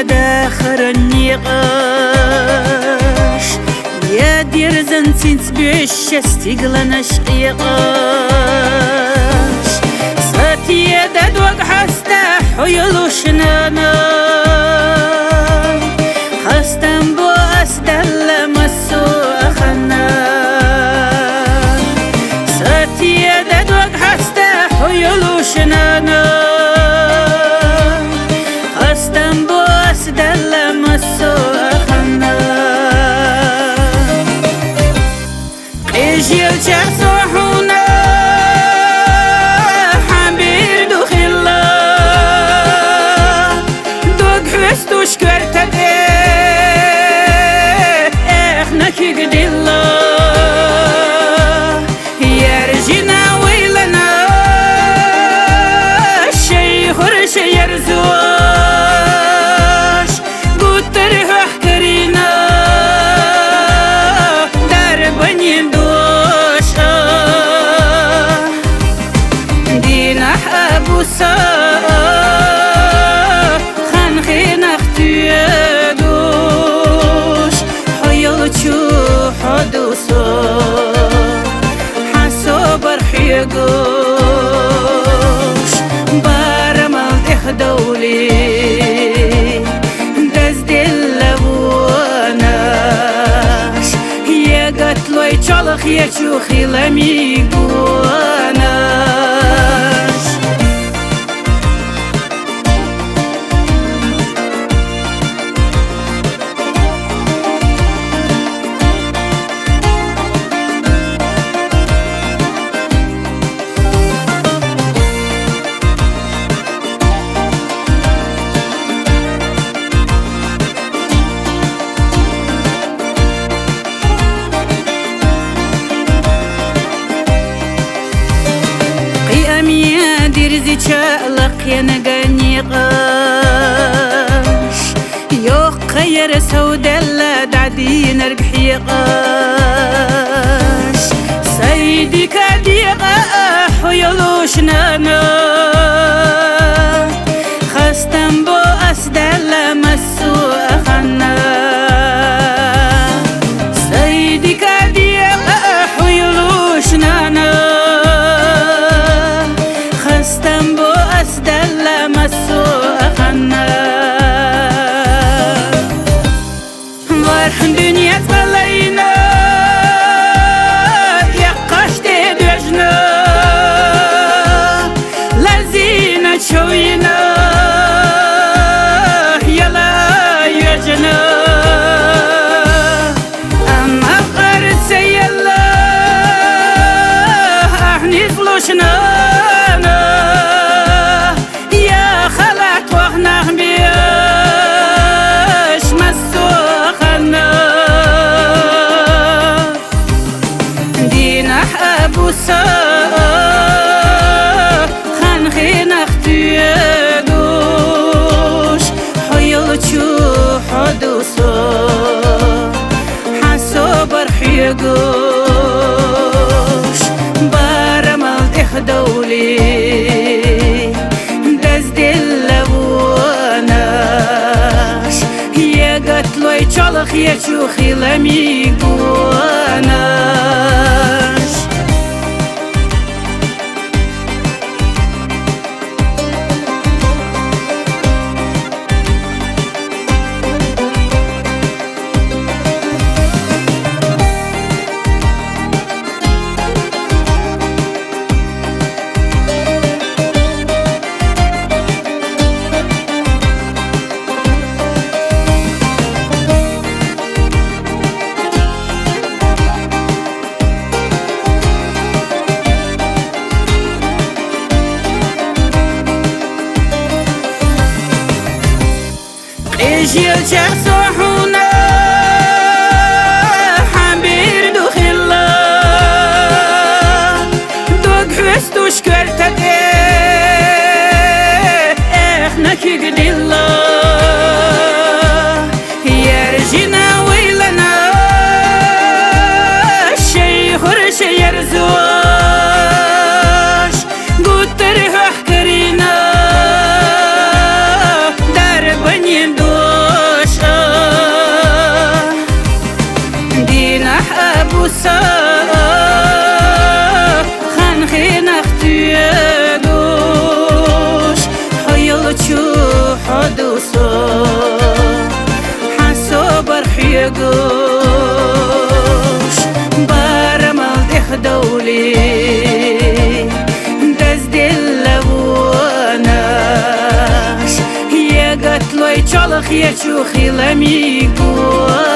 داخر النقاش يا دير زنتين تبيش استقلنا شقيقاش صاتي يا داد وقع استاح ويلوشنانا خاستن بو أسدل مسو أخنا صاتي يا داد وقع استاح ويلوشنانا جيل جرسوحونا حبيب دخلا دوق حستو شكرت احنا كي قدلا يا رجينا ويلنا الشيخ ورش يرزواش قلت ريح كرينا دربني خنخين اختيادوش حيلتشو حدوسو حسو برحيقوش بارمال دخدولي دزد اللبوناش يا قتلو يتشالخ يتشوخي لميقوناش درزي تشالق يا نغني قاش يوق خير سودلا دعدين ربحي قاش سيدي كديقة حيلوش نانا خاستن بو أسدلا مسو أخنا سيدي كديقة حيلوش نانا استنبو أسدل مسو أخنا وارحن دنيا تبلينا يقاش تدوجنا لزينا تشوينا يلا يجنا أما قرد سيلا احني فلوشنا خنخين اختيادوش حيلتشو حدوسو حسو برحيقوش بارمال دخدولي دزد اللبوناش يا قتلو يتشالخ يتشوخي لميقوناش اجيل جرسوحونا حبير دخلا دوق حستوش كرتك احنا كي قدلا يرجينا ويلنا الشيخ ورشي يرزوش قد تريح كرينا دربني دوش دينا أبو خنخين اختيادوش حيل تشوح دوسو حسو برحيقوش بارمال ديخ دولي دز دلواناش يا قتلوي چالخ يا چوخي لميقوش